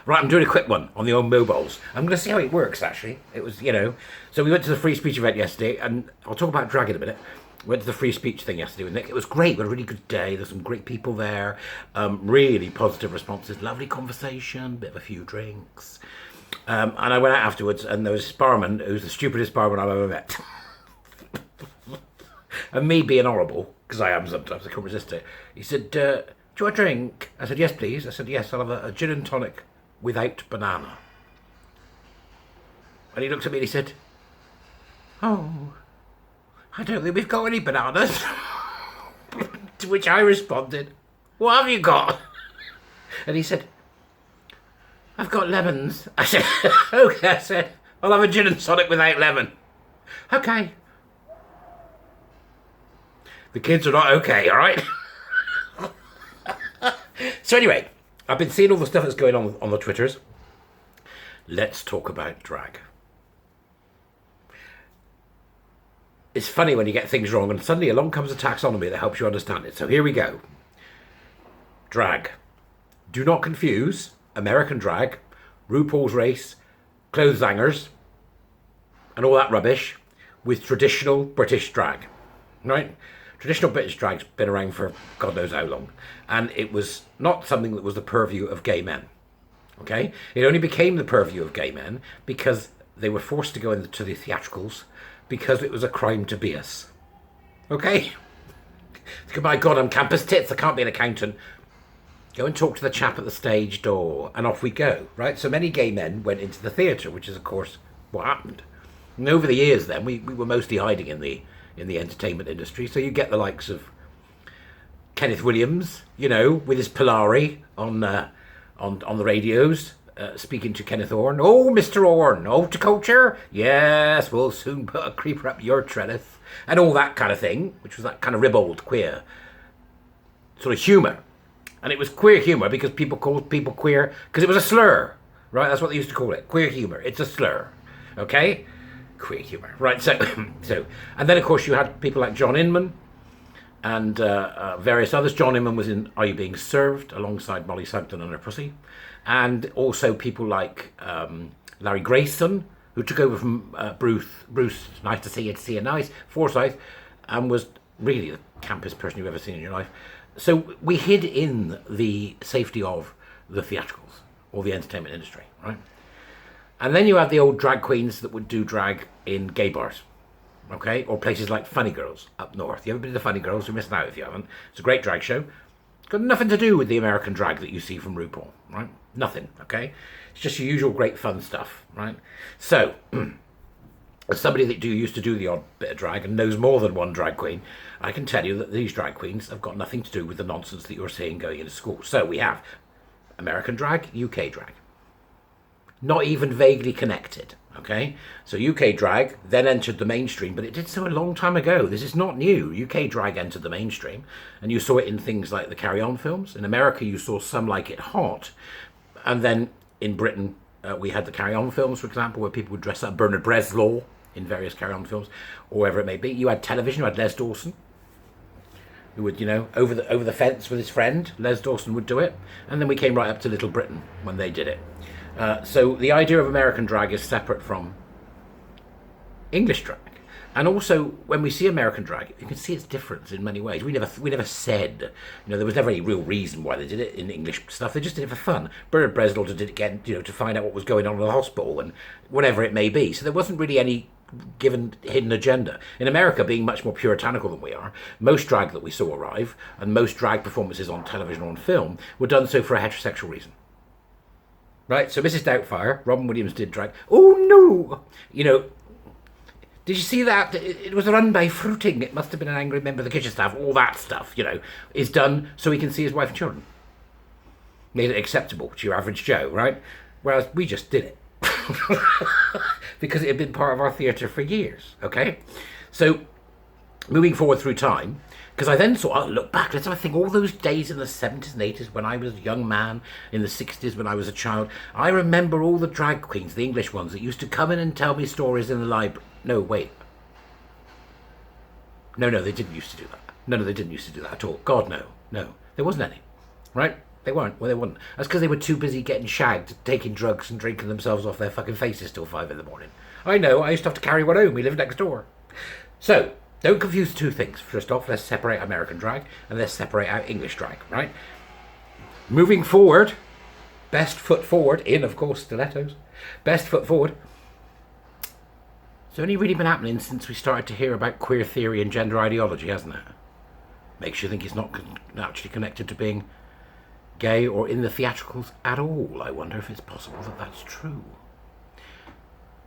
Right, I'm doing a quick one on the old mobiles. I'm going to see how it works, actually. It was, so we went to the free speech event yesterday, and I'll talk about drag in a minute. Went to the free speech thing yesterday with Nick. It was great. We had a really good day. There's some great people there. Really positive responses. Lovely conversation. Bit of a few drinks. And I went out afterwards, and there was this barman who's the stupidest barman I've ever met. And me being horrible, because I am sometimes, I can't resist it. He said, do you want a drink? I said, yes, please. I said, yes, I'll have a gin and tonic without banana. And he looked at me and he said, oh, I don't think we've got any bananas. To which I responded, what have you got? And he said, I've got lemons. I said, okay. I said, I'll have a gin and tonic without lemon. Okay. The kids are not okay, all right? So anyway, I've been seeing all the stuff that's going on the Twitters. Let's talk about drag. It's funny when you get things wrong and suddenly along comes a taxonomy that helps you understand it. So here we go. Drag. Do not confuse American drag, RuPaul's Race, clothes hangers, and all that rubbish with traditional British drag, right? Traditional British drag's been around for God knows how long, and it was not something that was the purview of gay men, okay? It only became the purview of gay men because they were forced to go into the theatricals because it was a crime to be us, okay? My God, I'm campus tits, I can't be an accountant. Go and talk to the chap at the stage door, and off we go, right? So many gay men went into the theatre, which is, of course, what happened. And over the years then, we were mostly hiding in the entertainment industry. So you get the likes of Kenneth Williams, with his Polari on the radios, speaking to Kenneth Orne. Oh, Mr. Orne, horticulture? Yes, we'll soon put a creeper up your trellis. And all that kind of thing, which was that kind of ribald, queer sort of humour. And it was queer humour because people called people queer because it was a slur, right? That's what they used to call it. Queer humour. It's a slur, okay? Queer humour, right? So, and then of course you had people like John Inman and various others. John Inman was in Are You Being Served alongside Molly Sampson and her pussy, and also people like Larry Grayson, who took over from Bruce. Nice to see you, nice Forsyth, and was really the campest person you've ever seen in your life. So we hid in the safety of the theatricals or the entertainment industry, right? And then you have the old drag queens that would do drag in gay bars, okay? Or places like Funny Girls up north. You ever been to Funny Girls? You're missing out if you haven't. It's a great drag show. Got nothing to do with the American drag that you see from RuPaul, right? Nothing, okay? It's just your usual great fun stuff, right? So, as somebody that used to do the odd bit of drag and knows more than one drag queen, I can tell you that these drag queens have got nothing to do with the nonsense that you're seeing going into school. So we have American drag, UK drag. Not even vaguely connected, okay? So UK drag then entered the mainstream, but it did so a long time ago. This is not new. UK drag entered the mainstream, and you saw it in things like the Carry On films. In America, you saw Some Like It Hot, and then in Britain, we had the Carry On films, for example, where people would dress up. Bernard Bresslaw in various Carry On films, or wherever it may be. You had television. You had Les Dawson, who would, over the fence with his friend. Les Dawson would do it, and then we came right up to Little Britain when they did it. So the idea of American drag is separate from English drag. And also, when we see American drag, you can see its difference in many ways. We never said, there was never any real reason why they did it in English stuff. They just did it for fun. Bernard Bresslaw did it again, to find out what was going on in the hospital and whatever it may be. So there wasn't really any given hidden agenda. In America, being much more puritanical than we are, most drag that we saw arrive, and most drag performances on television or on film, were done so for a heterosexual reason. Right, so Mrs. Doubtfire, Robin Williams did drag. Oh no! Did you see that? It was run by Fruiting. It must have been an angry member of the kitchen staff. All that stuff, is done so he can see his wife and children. Made it acceptable to your average Joe, right? Whereas we just did it. Because it had been part of our theatre for years, okay? So, moving forward through time, because I then thought, look back, let's have a think, all those days in the 70s and 80s when I was a young man, in the 60s when I was a child, I remember all the drag queens, the English ones, that used to come in and tell me stories in the library. No, wait. No, they didn't used to do that. No, they didn't used to do that at all. God, no. There wasn't any, right? They weren't. Well, they wouldn't. That's because they were too busy getting shagged, taking drugs and drinking themselves off their fucking faces till 5 in the morning. I know, I used to have to carry one home. We lived next door. So, don't confuse the two things. First off, let's separate American drag and let's separate out English drag, right? Moving forward, best foot forward, in, of course, stilettos. Best foot forward. It's only really been happening since we started to hear about queer theory and gender ideology, hasn't it? Makes you think it's not actually connected to being gay or in the theatricals at all. I wonder if it's possible that that's true.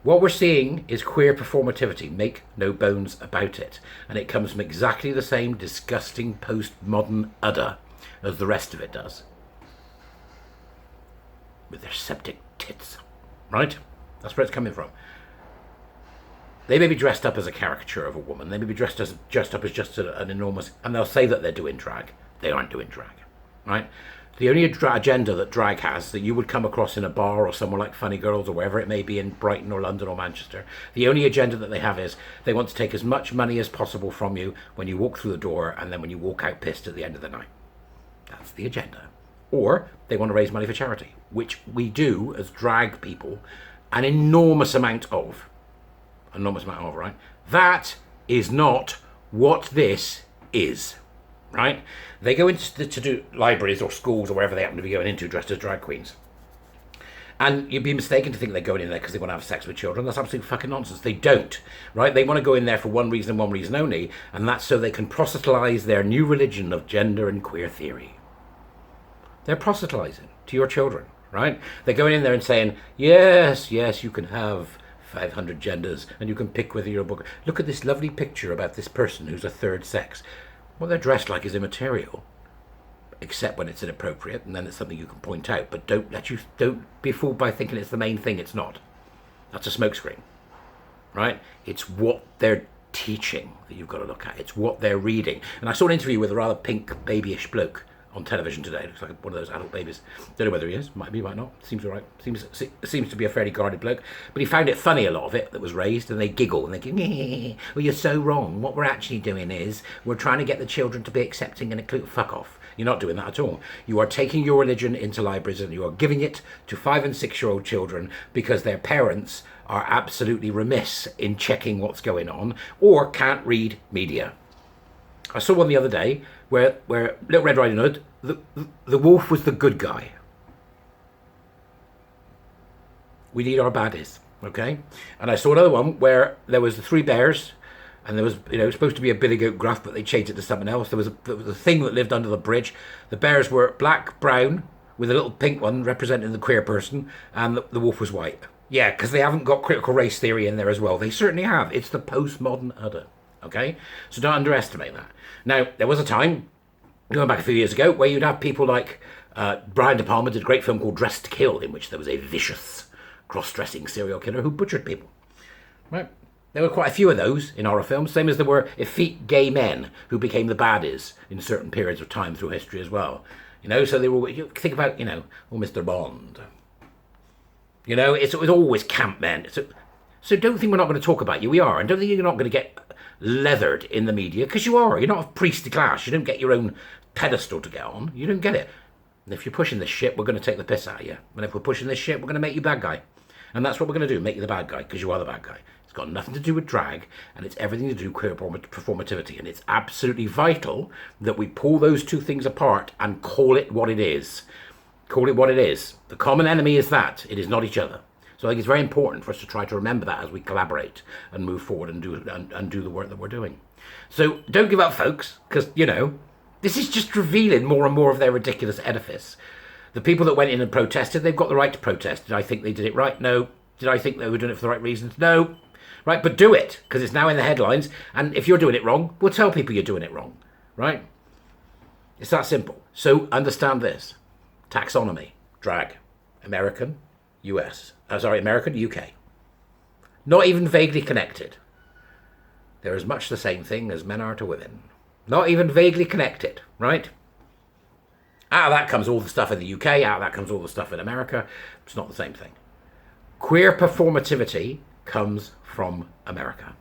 What we're seeing is queer performativity, make no bones about it. And it comes from exactly the same disgusting postmodern udder as the rest of it does. With their septic tits, right? That's where it's coming from. They may be dressed up as a caricature of a woman. They may be dressed up as just an enormous... And they'll say that they're doing drag. They aren't doing drag, right? The only agenda that drag has, that you would come across in a bar or somewhere like Funny Girls or wherever it may be in Brighton or London or Manchester, the only agenda that they have is they want to take as much money as possible from you when you walk through the door and then when you walk out pissed at the end of the night. That's the agenda. Or they want to raise money for charity, which we do as drag people an enormous amount of. Enormous amount of, right? That is not what this is, right? They go into to do libraries or schools or wherever they happen to be going into dressed as drag queens. And you'd be mistaken to think they're going in there because they want to have sex with children. That's absolute fucking nonsense. They don't, right? They want to go in there for one reason and one reason only, and that's so they can proselytize their new religion of gender and queer theory. They're proselytizing to your children, right? They're going in there and saying, yes, you can have 500 genders and you can pick whether you're a book. Look at this lovely picture about this person who's a third sex. What they're dressed like is immaterial, except when it's inappropriate, and then it's something you can point out. But don't be fooled by thinking it's the main thing. It's not. That's a smokescreen, right? It's what they're teaching that you've got to look at. It's what they're reading. And I saw an interview with a rather pink, babyish bloke on television today. Looks like one of those adult babies. Don't know whether he is. Might be, might not. Seems all right. Seems to be a fairly guarded bloke. But he found it funny, a lot of it that was raised, and they giggle and they go, well, you're so wrong. What we're actually doing is we're trying to get the children to be accepting and include. Fuck off. You're not doing that at all. You are taking your religion into libraries and you are giving it to 5 and 6-year-old children because their parents are absolutely remiss in checking what's going on or can't read media. I saw one the other day where Little Red Riding Hood, the wolf was the good guy. We need our baddies, okay? And I saw another one where there was the 3 bears, and there was, supposed to be a billy goat gruff, but they changed it to something else. There was a thing that lived under the bridge. The bears were black, brown, with a little pink one representing the queer person, and the wolf was white. Yeah, because they haven't got critical race theory in there as well. They certainly have. It's the postmodern udder, okay? So don't underestimate that. Now, there was a time, going back a few years ago, where you'd have people like Brian De Palma did a great film called Dressed to Kill, in which there was a vicious cross-dressing serial killer who butchered people, right? There were quite a few of those in horror films, same as there were effete gay men who became the baddies in certain periods of time through history as well. So they were, you think about, Mr. Bond. It was always camp men. So don't think we're not going to talk about you. We are. And don't think you're not going to get leathered in the media, because you are. You're not of priestly class. You don't get your own pedestal to get on. You don't get it. And if you're pushing this shit, we're going to take the piss out of you. And if we're pushing this shit, we're going to make you bad guy. And that's what we're going to do, make you the bad guy, because you are the bad guy. It's got nothing to do with drag, and it's everything to do with queer performativity. And it's absolutely vital that we pull those two things apart and call it what it is. Call it what it is. The common enemy is that. It is not each other. So I think it's very important for us to try to remember that as we collaborate and move forward and do the work that we're doing. So don't give up, folks, because, this is just revealing more and more of their ridiculous edifice. The people that went in and protested, they've got the right to protest. Did I think they did it right? No. Did I think they were doing it for the right reasons? No. Right, but do it, because it's now in the headlines. And if you're doing it wrong, we'll tell people you're doing it wrong. Right? It's that simple. So understand this. Taxonomy. Drag. American. American, UK. Not even vaguely connected. They're as much the same thing as men are to women. Not even vaguely connected, right? Out of that comes all the stuff in the UK, out of that comes all the stuff in America. It's not the same thing. Queer performativity comes from America.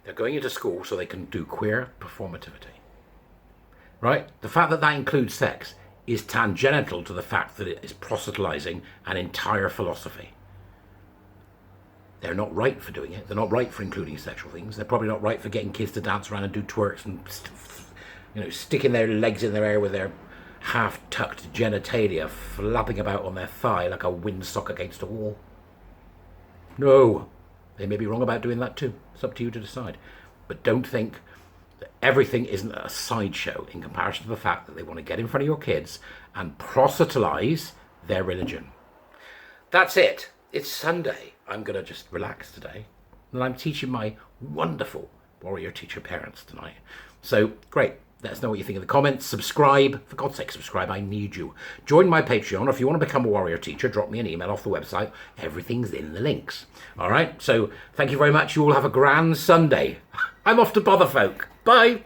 They're going into school so they can do queer performativity. Right? The fact that that includes sex is tangential to the fact that it is proselytizing an entire philosophy. They're not right for doing it. They're not right for including sexual things. They're probably not right for getting kids to dance around and do twerks and, sticking their legs in their air with their half-tucked genitalia flapping about on their thigh like a windsock against a wall. No, they may be wrong about doing that too. It's up to you to decide. But don't think that everything isn't a sideshow in comparison to the fact that they want to get in front of your kids and proselytize their religion. That's it. It's Sunday. I'm going to just relax today. And I'm teaching my wonderful warrior teacher parents tonight. So, great. Let us know what you think in the comments. Subscribe. For God's sake, subscribe. I need you. Join my Patreon. If you want to become a warrior teacher, drop me an email off the website. Everything's in the links. All right? So, thank you very much. You all have a grand Sunday. I'm off to bother folk. Bye.